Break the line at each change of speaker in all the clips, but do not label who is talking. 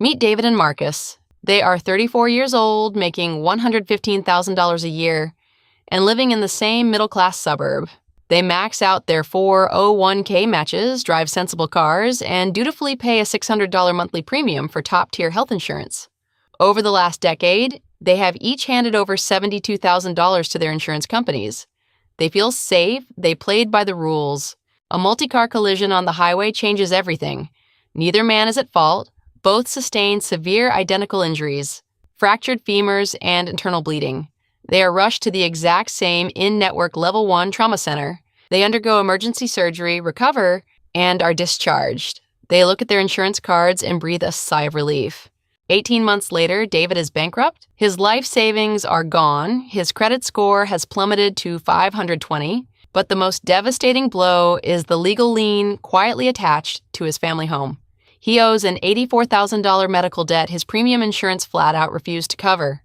Meet David and Marcus. They are 34 years old, making $115,000 a year, and living in the same middle-class suburb. They max out their 401k matches, drive sensible cars, and dutifully pay a $600 monthly premium for top-tier health insurance. Over the last decade, they have each handed over $72,000 to their insurance companies. They feel safe, they played by the rules. A multi-car collision on the highway changes everything. Neither man is at fault. Both sustained severe identical injuries, fractured femurs, and internal bleeding. They are rushed to the exact same in-network Level 1 trauma center. They undergo emergency surgery, recover, and are discharged. They look at their insurance cards and breathe a sigh of relief. 18 months later, David is bankrupt. His life savings are gone. His credit score has plummeted to 520. But the most devastating blow is the legal lien quietly attached to his family home. He owes an $84,000 medical debt his premium insurance flat out refused to cover.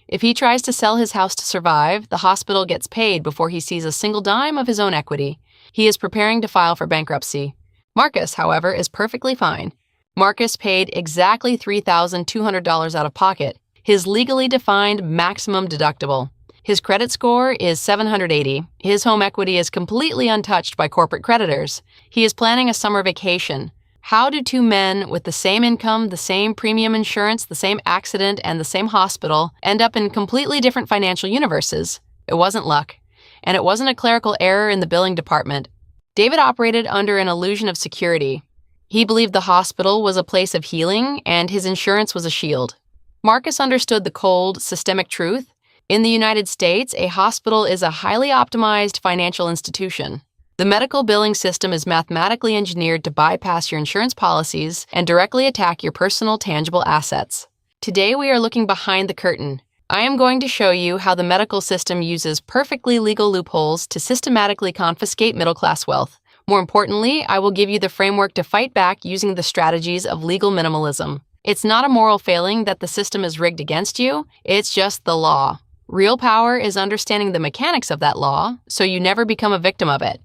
If he tries to sell his house to survive, the hospital gets paid before he sees a single dime of his own equity. He is preparing to file for bankruptcy. Marcus, however, is perfectly fine. Marcus paid exactly $3,200 out of pocket, his legally defined maximum deductible. His credit score is 780. His home equity is completely untouched by corporate creditors. He is planning a summer vacation. How do two men with the same income, the same premium insurance, the same accident, and the same hospital end up in completely different financial universes? It wasn't luck. And it wasn't a clerical error in the billing department. David operated under an illusion of security. He believed the hospital was a place of healing, and his insurance was a shield. Marcus understood the cold, systemic truth. In the United States, a hospital is a highly optimized financial institution. The medical billing system is mathematically engineered to bypass your insurance policies and directly attack your personal, tangible assets. Today, we are looking behind the curtain. I am going to show you how the medical system uses perfectly legal loopholes to systematically confiscate middle-class wealth. More importantly, I will give you the framework to fight back using the strategies of legal minimalism. It's not a moral failing that the system is rigged against you, it's just the law. Real power is understanding the mechanics of that law, so you never become a victim of it.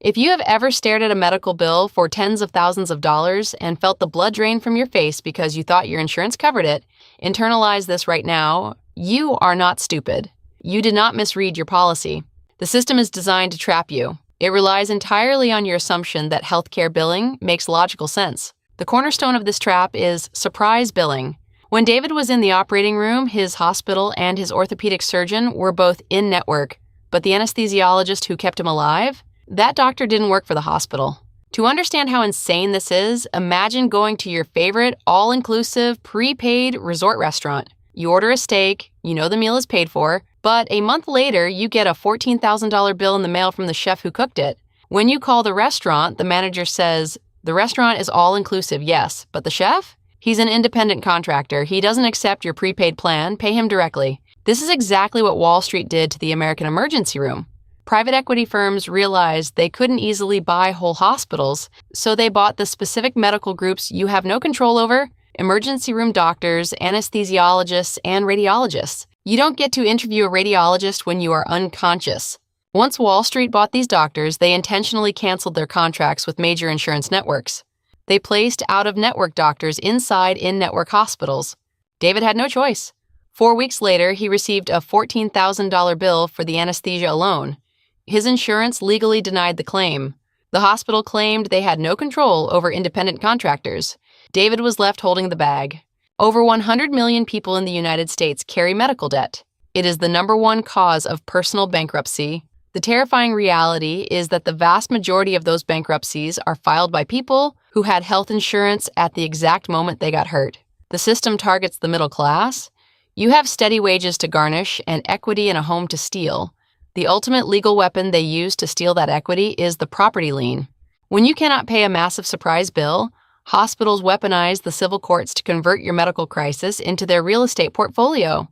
If you have ever stared at a medical bill for tens of thousands of dollars and felt the blood drain from your face because you thought your insurance covered it, internalize this right now. You are not stupid. You did not misread your policy. The system is designed to trap you. It relies entirely on your assumption that healthcare billing makes logical sense. The cornerstone of this trap is surprise billing. When David was in the operating room, his hospital and his orthopedic surgeon were both in-network, but the anesthesiologist who kept him alive, that doctor didn't work for the hospital. To understand how insane this is, imagine going to your favorite all-inclusive, prepaid resort restaurant. You order a steak, you know the meal is paid for, but a month later, you get a $14,000 bill in the mail from the chef who cooked it. When you call the restaurant, the manager says, "The restaurant is all-inclusive, yes, but the chef? He's an independent contractor. He doesn't accept your prepaid plan. Pay him directly." This is exactly what Wall Street did to the American emergency room. Private equity firms realized they couldn't easily buy whole hospitals, so they bought the specific medical groups you have no control over: emergency room doctors, anesthesiologists, and radiologists. You don't get to interview a radiologist when you are unconscious. Once Wall Street bought these doctors, they intentionally canceled their contracts with major insurance networks. They placed out-of-network doctors inside in-network hospitals. David had no choice. 4 weeks later, he received a $14,000 bill for the anesthesia alone. His insurance legally denied the claim. The hospital claimed they had no control over independent contractors. David was left holding the bag. Over 100 million people in the United States carry medical debt. It is the #1 cause of personal bankruptcy. The terrifying reality is that the vast majority of those bankruptcies are filed by people who had health insurance at the exact moment they got hurt. The system targets the middle class. You have steady wages to garnish and equity in a home to steal. The ultimate legal weapon they use to steal that equity is the property lien. When you cannot pay a massive surprise bill, hospitals weaponize the civil courts to convert your medical crisis into their real estate portfolio.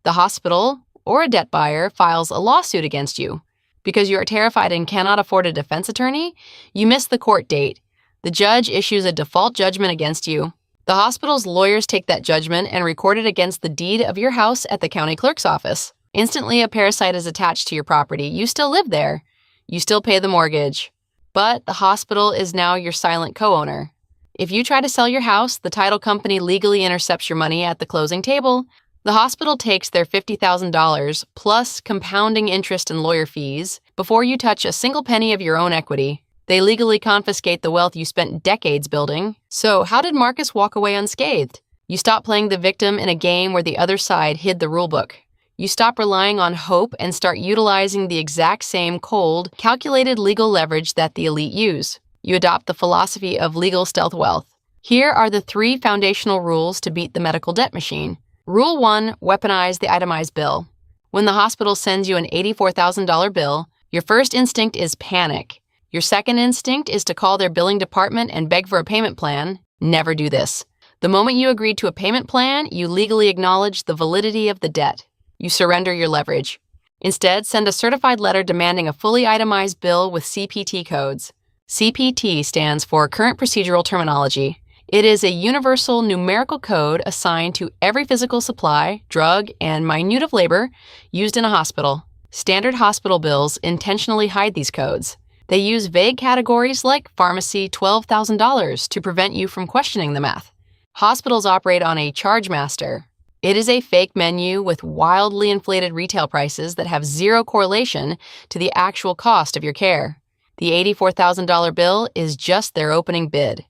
The hospital, or a debt buyer, files a lawsuit against you. Because you are terrified and cannot afford a defense attorney, you miss the court date. The judge issues a default judgment against you. The hospital's lawyers take that judgment and record it against the deed of your house at the county clerk's office. Instantly, a parasite is attached to your property. You still live there. You still pay the mortgage. But the hospital is now your silent co-owner. If you try to sell your house, the title company legally intercepts your money at the closing table. The hospital takes their $50,000 plus compounding interest and lawyer fees before you touch a single penny of your own equity. They legally confiscate the wealth you spent decades building. So how did Marcus walk away unscathed? You stop playing the victim in a game where the other side hid the rulebook. You stop relying on hope and start utilizing the exact same cold, calculated legal leverage that the elite use. You adopt the philosophy of legal stealth wealth. Here are the 3 foundational rules to beat the medical debt machine. Rule 1, weaponize the itemized bill. When the hospital sends you an $84,000 bill, your first instinct is panic. Your second instinct is to call their billing department and beg for a payment plan. Never do this. The moment you agree to a payment plan, you legally acknowledge the validity of the debt. You surrender your leverage. Instead, send a certified letter demanding a fully itemized bill with CPT codes. CPT stands for Current Procedural Terminology. It is a universal numerical code assigned to every physical supply, drug, and minute of labor used in a hospital. Standard hospital bills intentionally hide these codes. They use vague categories like pharmacy $12,000 to prevent you from questioning the math. Hospitals operate on a charge master. It is a fake menu with wildly inflated retail prices that have zero correlation to the actual cost of your care. The $84,000 bill is just their opening bid.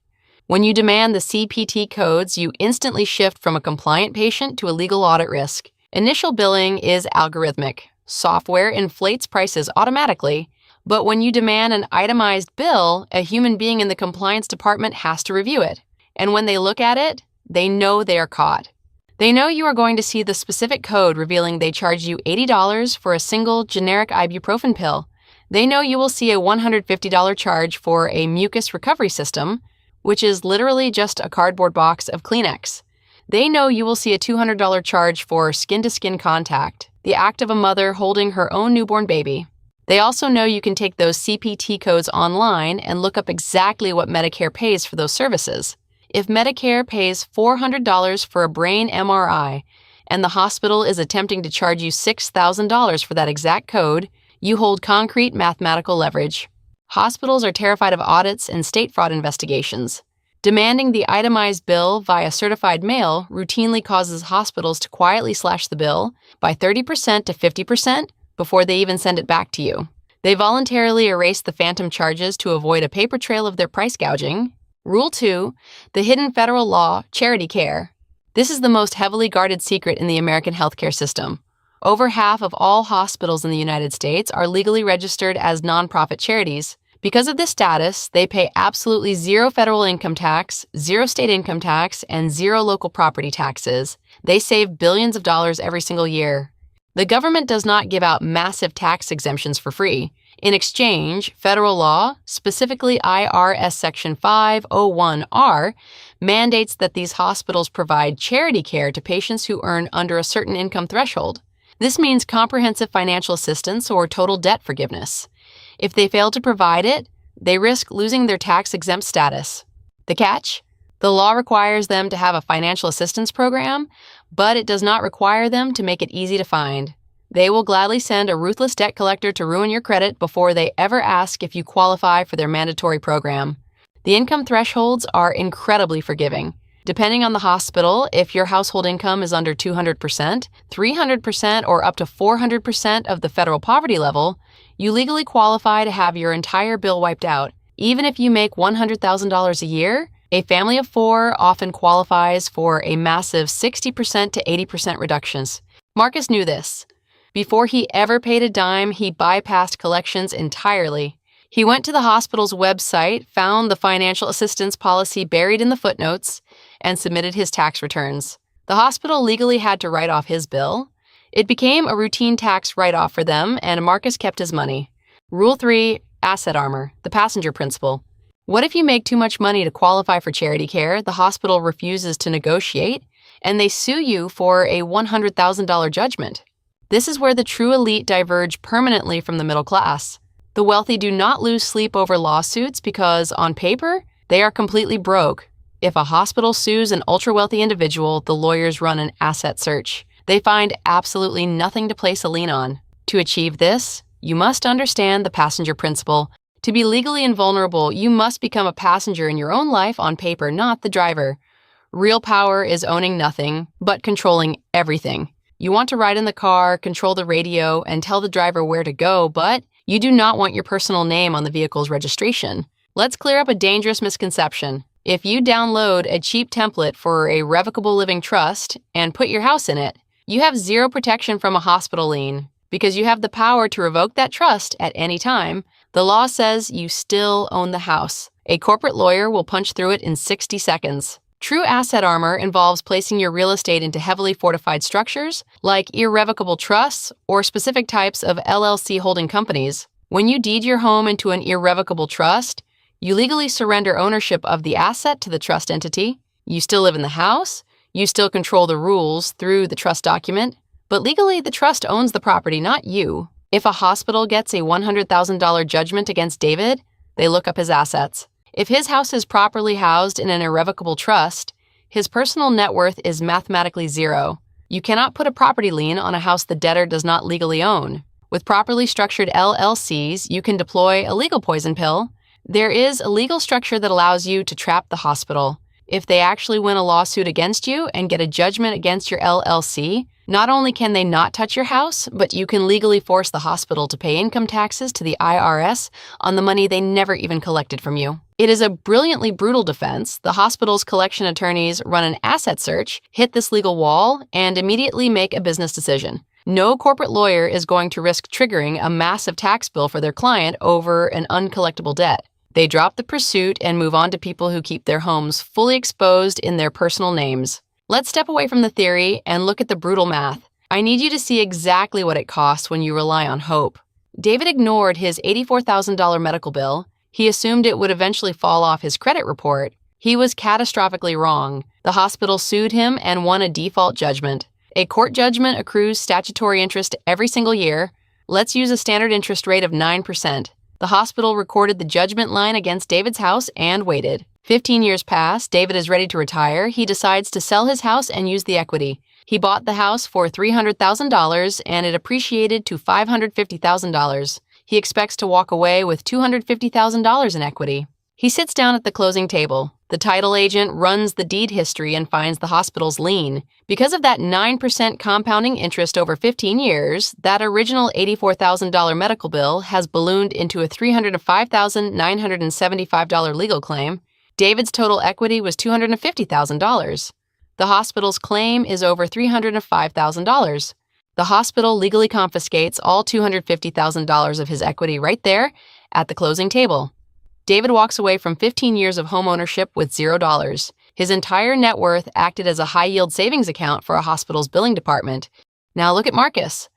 When you demand the CPT codes, you instantly shift from a compliant patient to a legal audit risk. Initial billing is algorithmic. Software inflates prices automatically. But when you demand an itemized bill, a human being in the compliance department has to review it. And when they look at it, they know they are caught. They know you are going to see the specific code revealing they charge you $80 for a single generic ibuprofen pill. They know you will see a $150 charge for a mucus recovery system, which is literally just a cardboard box of Kleenex. They know you will see a $200 charge for skin-to-skin contact, the act of a mother holding her own newborn baby. They also know you can take those CPT codes online and look up exactly what Medicare pays for those services. If Medicare pays $400 for a brain MRI and the hospital is attempting to charge you $6,000 for that exact code, you hold concrete mathematical leverage. Hospitals are terrified of audits and state fraud investigations. Demanding the itemized bill via certified mail routinely causes hospitals to quietly slash the bill by 30% to 50% before they even send it back to you. They voluntarily erase the phantom charges to avoid a paper trail of their price gouging. Rule 2, the hidden federal law, charity care. This is the most heavily guarded secret in the American healthcare system. Over half of all hospitals in the United States are legally registered as nonprofit charities. Because of this status, they pay absolutely zero federal income tax, zero state income tax, and zero local property taxes. They save billions of dollars every single year. The government does not give out massive tax exemptions for free. In exchange, federal law, specifically IRS Section 501R, mandates that these hospitals provide charity care to patients who earn under a certain income threshold. This means comprehensive financial assistance or total debt forgiveness. If they fail to provide it, they risk losing their tax-exempt status. The catch? The law requires them to have a financial assistance program, but it does not require them to make it easy to find. They will gladly send a ruthless debt collector to ruin your credit before they ever ask if you qualify for their mandatory program. The income thresholds are incredibly forgiving. Depending on the hospital, if your household income is under 200%, 300%, or up to 400% of the federal poverty level, you legally qualify to have your entire bill wiped out. Even if you make $100,000 a year, a family of 4 often qualifies for a massive 60% to 80% reductions. Marcus knew this. Before he ever paid a dime, he bypassed collections entirely. He went to the hospital's website, found the financial assistance policy buried in the footnotes, and submitted his tax returns. The hospital legally had to write off his bill. It became a routine tax write-off for them, and Marcus kept his money. Rule 3, asset armor, the passenger principle. What if you make too much money to qualify for charity care, the hospital refuses to negotiate, and they sue you for a $100,000 judgment? This is where the true elite diverge permanently from the middle class. The wealthy do not lose sleep over lawsuits because, on paper, they are completely broke. If a hospital sues an ultra-wealthy individual, the lawyers run an asset search. They find absolutely nothing to place a lien on. To achieve this, you must understand the passenger principle. To be legally invulnerable, you must become a passenger in your own life on paper, not the driver. Real power is owning nothing, but controlling everything. You want to ride in the car, control the radio, and tell the driver where to go, but you do not want your personal name on the vehicle's registration. Let's clear up a dangerous misconception. If you download a cheap template for a revocable living trust and put your house in it, you have zero protection from a hospital lien because you have the power to revoke that trust at any time. The law says you still own the house. A corporate lawyer will punch through it in 60 seconds. True asset armor involves placing your real estate into heavily fortified structures, like irrevocable trusts or specific types of LLC holding companies. When you deed your home into an irrevocable trust, you legally surrender ownership of the asset to the trust entity. You still live in the house. You still control the rules through the trust document. But legally, the trust owns the property, not you. If a hospital gets a $100,000 judgment against David, they look up his assets. If his house is properly housed in an irrevocable trust, his personal net worth is mathematically zero. You cannot put a property lien on a house the debtor does not legally own. With properly structured LLCs, you can deploy a legal poison pill. There is a legal structure that allows you to trap the hospital. If they actually win a lawsuit against you and get a judgment against your LLC, not only can they not touch your house, but you can legally force the hospital to pay income taxes to the IRS on the money they never even collected from you. It is a brilliantly brutal defense. The hospital's collection attorneys run an asset search, hit this legal wall, and immediately make a business decision. No corporate lawyer is going to risk triggering a massive tax bill for their client over an uncollectible debt. They drop the pursuit and move on to people who keep their homes fully exposed in their personal names. Let's step away from the theory and look at the brutal math. I need you to see exactly what it costs when you rely on hope. David ignored his $84,000 medical bill. He assumed it would eventually fall off his credit report. He was catastrophically wrong. The hospital sued him and won a default judgment. A court judgment accrues statutory interest every single year. Let's use a standard interest rate of 9%. The hospital recorded the judgment line against David's house and waited. 15 years pass. David is ready to retire. He decides to sell his house and use the equity. He bought the house for $300,000 and it appreciated to $550,000. He expects to walk away with $250,000 in equity. He sits down at the closing table. The title agent runs the deed history and finds the hospital's lien. Because of that 9% compounding interest over 15 years, that original $84,000 medical bill has ballooned into a $305,975 legal claim. David's total equity was $250,000. The hospital's claim is over $305,000. The hospital legally confiscates all $250,000 of his equity right there at the closing table. David walks away from 15 years of home ownership with $0. His entire net worth acted as a high-yield savings account for a hospital's billing department. Now look at Marcus.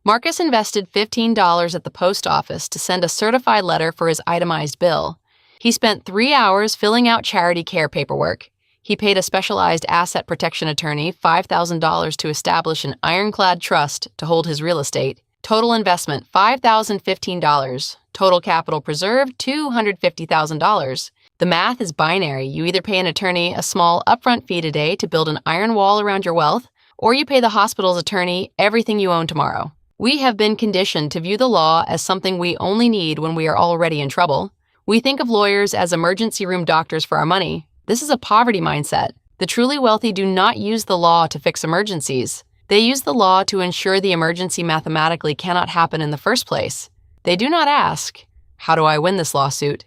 Marcus invested $15 at the post office to send a certified letter for his itemized bill. He spent 3 hours filling out charity care paperwork. He paid a specialized asset protection attorney $5,000 to establish an ironclad trust to hold his real estate. Total investment, $5,015. Total capital preserved, $250,000. The math is binary. You either pay an attorney a small upfront fee today to build an iron wall around your wealth, or you pay the hospital's attorney everything you own tomorrow. We have been conditioned to view the law as something we only need when we are already in trouble. We think of lawyers as emergency room doctors for our money. This is a poverty mindset. The truly wealthy do not use the law to fix emergencies. They use the law to ensure the emergency mathematically cannot happen in the first place. They do not ask, how do I win this lawsuit?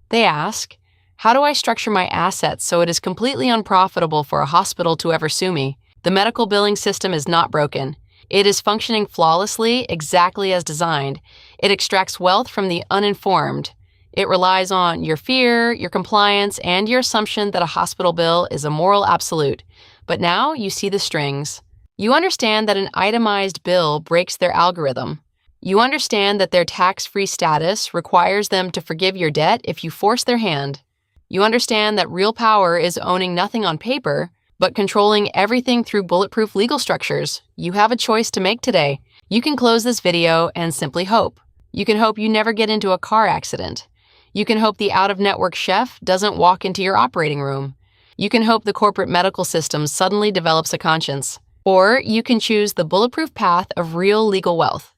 They ask, how do I structure my assets so it is completely unprofitable for a hospital to ever sue me? The medical billing system is not broken. It is functioning flawlessly, exactly as designed. It extracts wealth from the uninformed. It relies on your fear, your compliance, and your assumption that a hospital bill is a moral absolute. But now you see the strings. You understand that an itemized bill breaks their algorithm. You understand that their tax-free status requires them to forgive your debt if you force their hand. You understand that real power is owning nothing on paper, but controlling everything through bulletproof legal structures. You have a choice to make today. You can close this video and simply hope. You can hope you never get into a car accident. You can hope the out-of-network chef doesn't walk into your operating room. You can hope the corporate medical system suddenly develops a conscience. Or you can choose the bulletproof path of real legal wealth.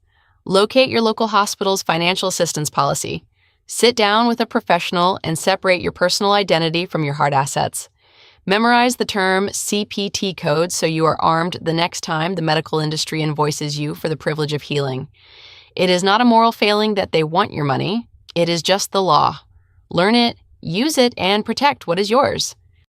Locate your local hospital's financial assistance policy. Sit down with a professional and separate your personal identity from your hard assets. Memorize the term CPT code so you are armed the next time the medical industry invoices you for the privilege of healing. It is not a moral failing that they want your money. It is just the law. Learn it, use it, and protect what is yours.